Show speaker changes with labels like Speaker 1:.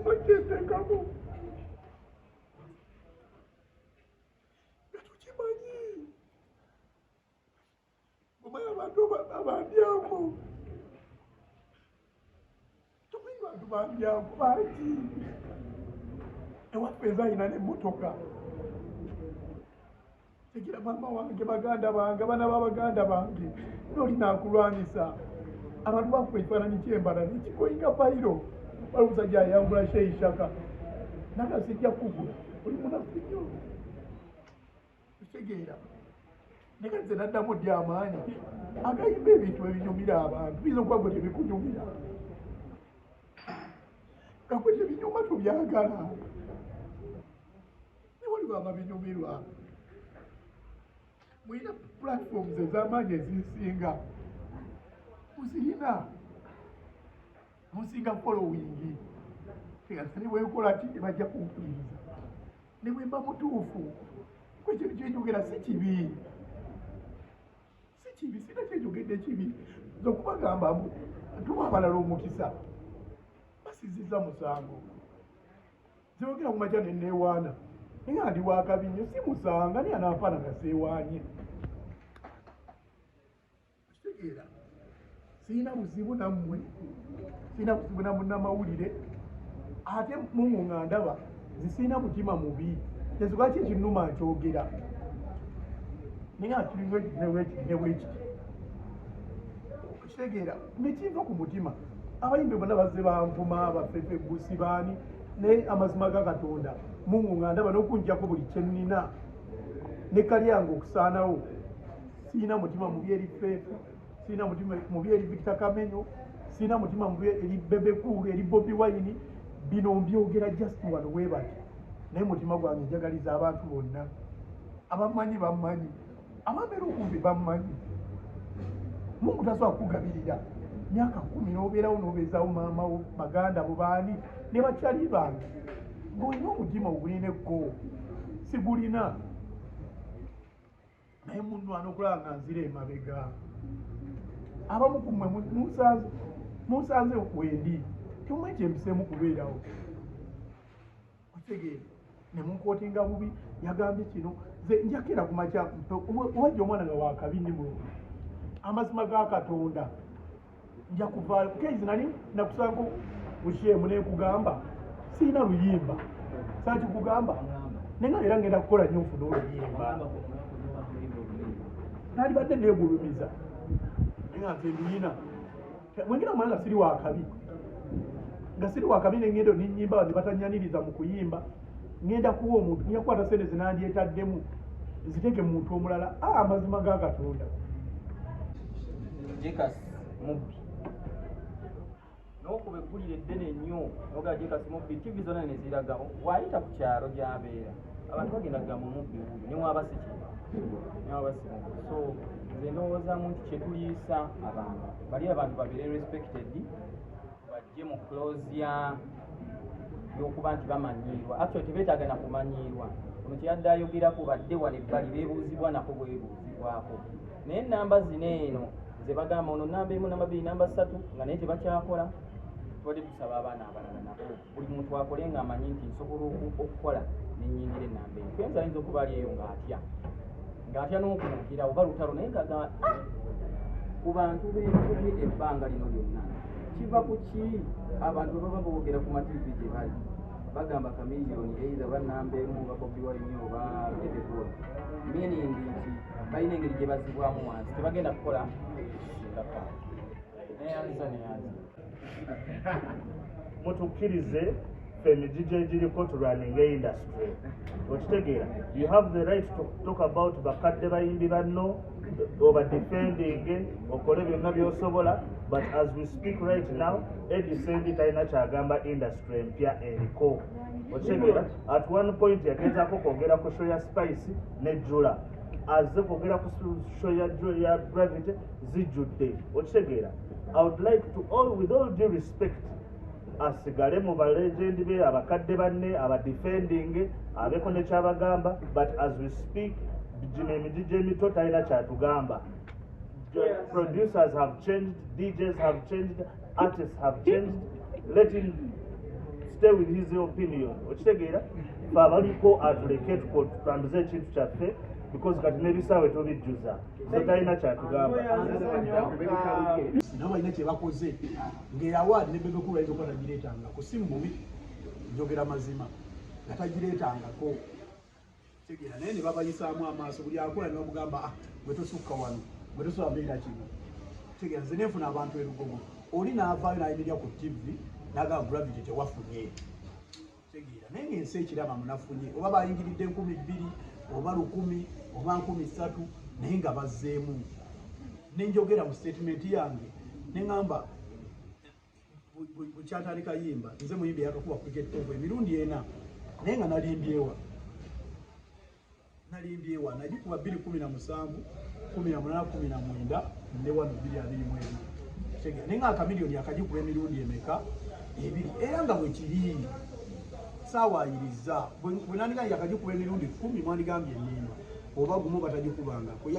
Speaker 1: Tekamo. Tukimanyi. Omanya abantu abandyangu. Tumanyi bantu bandyangu bangi. Ewaffe alina n'emmotoka. Tekira mama wange baganda bange abaana b'abaganda bange noli naakulwanyisa abantu bakuba ekifaananyi ky'embala nekikoyinga fayiro wali omusajja ayambula sheishaka nagasijja kugula oli munafu nnyo kitegeera naye nze naddamu ddi amaanyi agayimba ebintu ebinyumira abantu biza okuba gwe tebikunyumira gakwe tebinyuma tubyagala ne waliwo amabinyumirwa mulina platforms ez'amaanyi ezisinga muzirina musinga following tegasa ne bwenkola ki tebajja kumpuliriza ne bwemba mutuufu kwekyo kyenjogera si kibi sina kyenjogedde kibi zokubagambamu tuwa abalala omukisa basiziza musango zeyogera ku makya nenneewaana naye andi wakabi nnyo si musanga naye anaafaana nga seewaanye kitegeera sirina buzibu nammwe sirina buzibu na munnamawulire ate muŋŋo ndaba zisirina mutima mubi kyensubaki ekinnuma nkyogera naye atulingewekiti kitegeera nekiva ku mutima abayimbi bonna bazze banvuma bafefe busi baani naye amazima ga Katonda muŋŋo ndaba n'okunjako buli kyennina ne kalyange okusaanawo sirina mutima mubi eri feefu sina mutima mubi eri Victor Kamenyo sina mutima mubi eri Bebe eri Bobi Wine bino mbyogera just wano webati naye mutima gwange njagaliza abantu bonna abamanyi bamanyi abamera okumbi bamanyi Mungu tasobola kukugabirira myaka 10 n'obeerawo n'obeezaawo maamawo baganda bo baani ne bakyali bange ng'olina omutima ogulineko sigulina naye munnwana okulaba nga nzira emabega abamu ku mmwe musanze wendi kyomwe kyempiseemu kubeerawo otegeere ne munkootinga bubi yagambye kino nze njakera ku makya owajja omwana nga wakabi ndi mulungi amazima ga Katonda nja kuvaayo kezi nali nakusanga busheemu nekugamba siina luyimba saakikugamba naye nga era ngenda kukola nnyo nfuna oluyimba nalibadde neegulumiza nga nze nduyina mwengera omwana nga siri wakabi nengendo ninyimba ne batanyaniriza mu kuyimba ngenda kuwa omuntu nyakwata sente zinandyetaddemu ziteeke mu muntu omulala amazima ga Katonda
Speaker 2: Jekas mubbi n'okuba eggulire eddene nnyo noga Jekas mubbi TV zonna ne ziraga wayita ku kyalo gy'abeera abantu bagendaga mu mubbi newaba so nze ndowoozaamu nti kyetuliisa abantu bali abantu babeere respected bajje mu closya y'okuba nti bamanyiirwa actually tebeetaaga na kumanyiirwa ono kyeyadde ayogerako badde wano ebbali beebuuzibwa nako bwebuuzibwako naye ennamba zino eno ze bagamba ono namba 1 namba 2 namba 3 nga naye tebakyakola tubadde tusaba abaana abalala nabo buli muntu akole nga amanyi nti nsobola okukola nenyingira enamba eyo kwenza ayinza okuba ali eyo ng'atya n'okunuukira oba lutalo naye ngagamba ku bantu beekubye ebbanga lino lyonna kiva ku ki abantu baba boogera ku mativi gye bali bagamba chameleon eiza bannamba emu oba Bobi Wine oba Bebe meaning nti balina engeri gye bazibwamu wansi tebagenda kukola neyanza
Speaker 3: mutukkirize ffe emijiji egiriko tulwaninga industry okitegeera you have the right to talk about bakadde bayimbi banno oba defending okole byonna byosobola but as we speak right now edisendi talina kyagamba industry empya eriko okitegeera at one point yagezaako kwogera ku show ya Spice ne Jula azze kwogera ku show ya Gravity zijjudde okitegeera I would like to with all due respect asigale mu balegendi be abakadde banne abadefending abeko ne kyabagamba but as we speak gino emijiji emito talina kyatugamba. Producers have changed, DJs have changed, artists have changed. Let him stay with his opinion. Okitegeera fe abaliko atuleke tutambuze ekintu kyaffe because kati n'ebisaawe tobijjuza so talina kyatugamba.
Speaker 1: nabo balina kyebakoze ng'eyawaadi ne Bebe Cool ayinza okuba tagireetangako si mubi njogera mazima nga tagireetangako tegeera naye ne babayisaamu amaaso buli akola ne bamugamba bwe tosukka wano bwe tosobola mbeera kino tegeera nze neefuna abantu erugogo oli n'avaayo n'ayimirira ku TV n'agamba gravity tewafunye tegeera naye ng'ensi ekiraba munafunye oba bayingiridde 2,000 oba 1,000 oba 3,000 naye nga bazzeemu nenjogera mu statement yange neŋŋamba bukyatandika yimba nze muyimbi yakakuba cricket over emirundi ena naye nga nalimbyewa nagikuba 2017 18 19 ne 1 2 naye nga Chameleon akagikuba emirundi emeka ebiri era nga bwe kiri saawayiriza bwe nandiga yakagikuba emirundi 10 mwandigambye ennimba oba gumu batagikubanga